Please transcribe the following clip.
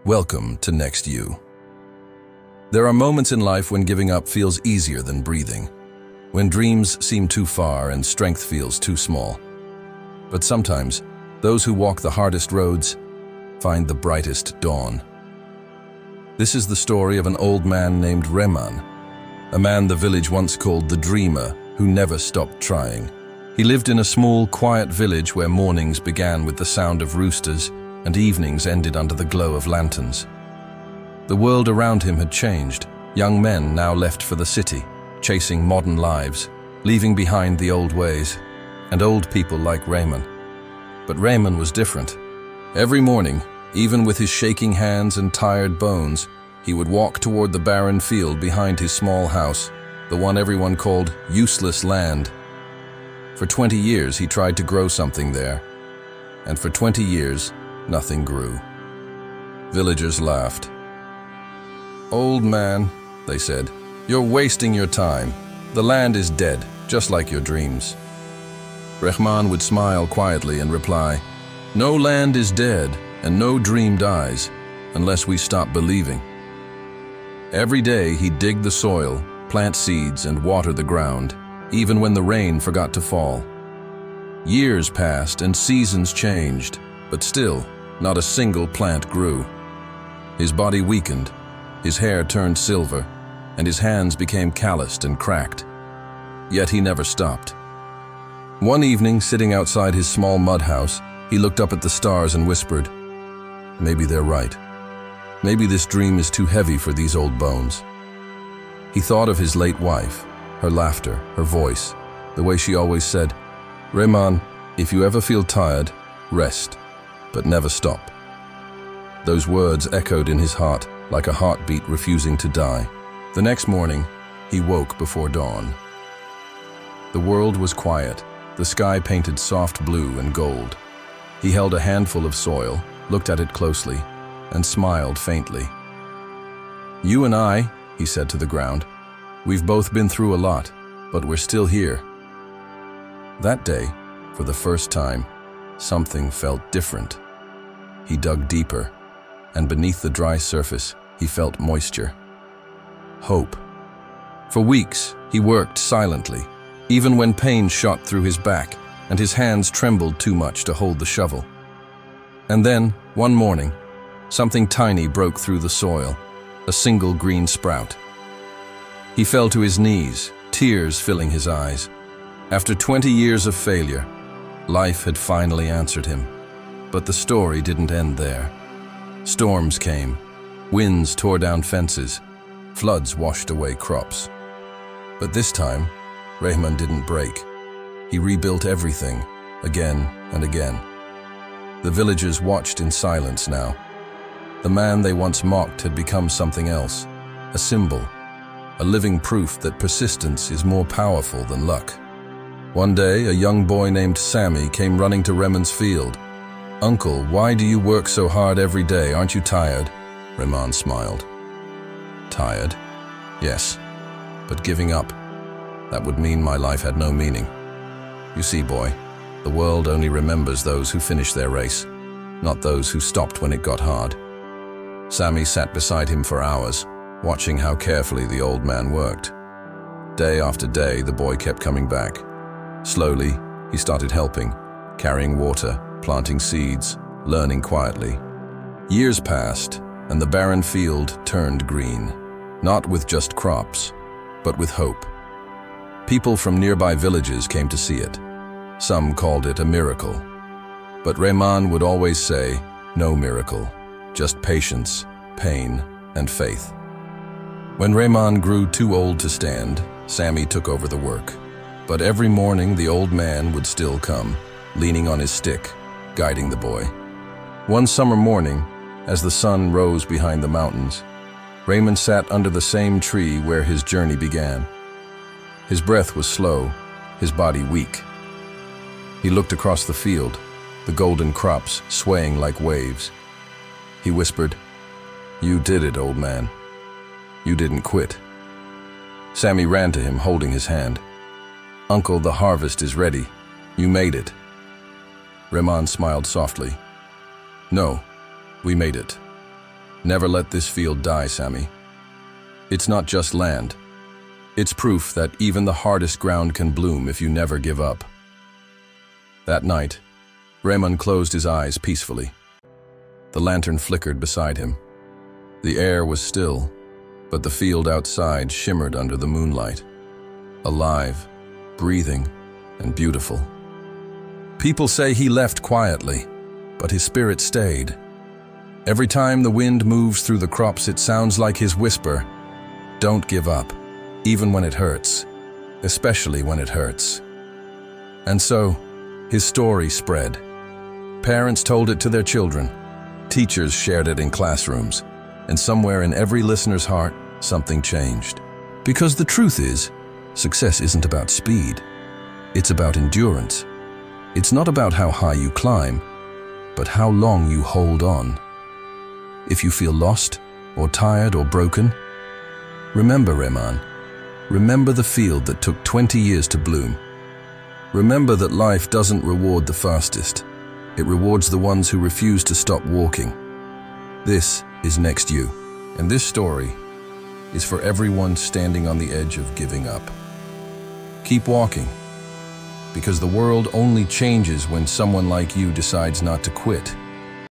Welcome to NextYou. There are moments in life when giving up feels easier than breathing, when dreams seem too far and strength feels too small. But sometimes, those who walk the hardest roads find the brightest dawn. This is the story of an old man named Rehman, a man the village once called the dreamer who never stopped trying. He lived in a small, quiet village where mornings began with the sound of roosters and evenings ended under the glow of lanterns. The world around him had changed. Young men now left for the city, chasing modern lives, leaving behind the old ways, and old people like Rehman. But Rehman was different. Every morning, even with his shaking hands and tired bones, he would walk toward the barren field behind his small house, the one everyone called useless land. For 20 years he tried to grow something there, and for 20 years nothing grew. Villagers laughed. "Old man," they said, "you're wasting your time. The land is dead, just like your dreams." Rehman would smile quietly and reply, "No land is dead and no dream dies unless we stop believing." Every day he'd dig the soil, plant seeds and water the ground, even when the rain forgot to fall. Years passed and seasons changed, but still, not a single plant grew. His body weakened, his hair turned silver, and his hands became calloused and cracked. Yet he never stopped. One evening, sitting outside his small mud house, he looked up at the stars and whispered, "Maybe they're right. Maybe this dream is too heavy for these old bones." He thought of his late wife, her laughter, her voice, the way she always said, "Rehman, if you ever feel tired, rest, but never stop." Those words echoed in his heart like a heartbeat refusing to die. The next morning, he woke before dawn. The world was quiet, the sky painted soft blue and gold. He held a handful of soil, looked at it closely, and smiled faintly. "You and I," he said to the ground, "we've both been through a lot, but we're still here." That day, for the first time, something felt different. He dug deeper, and beneath the dry surface, he felt moisture. Hope. For weeks, he worked silently, even when pain shot through his back and his hands trembled too much to hold the shovel. And then, one morning, something tiny broke through the soil, a single green sprout. He fell to his knees, tears filling his eyes. After 20 years of failure, life had finally answered him. But the story didn't end there. Storms came, winds tore down fences, floods washed away crops. But this time, Rehman didn't break. He rebuilt everything, again and again. The villagers watched in silence now. The man they once mocked had become something else, a symbol, a living proof that persistence is more powerful than luck. One day, a young boy named Sammy came running to Rehman's field. "Uncle, why do you work so hard every day? Aren't you tired?" Rehman smiled. "Tired? Yes. But giving up, that would mean my life had no meaning. You see, boy, the world only remembers those who finish their race, not those who stopped when it got hard." Sammy sat beside him for hours, watching how carefully the old man worked. Day after day, the boy kept coming back. Slowly, he started helping, carrying water, planting seeds, learning quietly. Years passed, and the barren field turned green, not with just crops, but with hope. People from nearby villages came to see it. Some called it a miracle. But Rehman would always say, "No miracle, just patience, pain, and faith." When Rehman grew too old to stand, Sammy took over the work. But every morning the old man would still come, leaning on his stick, guiding the boy. One summer morning, as the sun rose behind the mountains, Rehman sat under the same tree where his journey began. His breath was slow, his body weak. He looked across the field, the golden crops swaying like waves. He whispered, "You did it, old man. You didn't quit." Sammy ran to him, holding his hand. "Uncle, the harvest is ready. You made it." Rehman smiled softly. "No, we made it. Never let this field die, Sammy. It's not just land. It's proof that even the hardest ground can bloom if you never give up. That night, Rehman closed his eyes peacefully. The lantern flickered beside him. The air was still, but the field outside shimmered under the moonlight. Alive, breathing, and beautiful. People say he left quietly, but his spirit stayed. Every time the wind moves through the crops, it sounds like his whisper, "Don't give up, even when it hurts, especially when it hurts." And so, his story spread. Parents told it to their children. Teachers shared it in classrooms. And somewhere in every listener's heart, something changed. Because the truth is, success isn't about speed. It's about endurance. It's not about how high you climb, but how long you hold on. If you feel lost, or tired, or broken, remember Rehman. Remember the field that took 20 years to bloom. Remember that life doesn't reward the fastest. It rewards the ones who refuse to stop walking. This is NextYou, and this story is for everyone standing on the edge of giving up. Keep walking, because the world only changes when someone like you decides not to quit.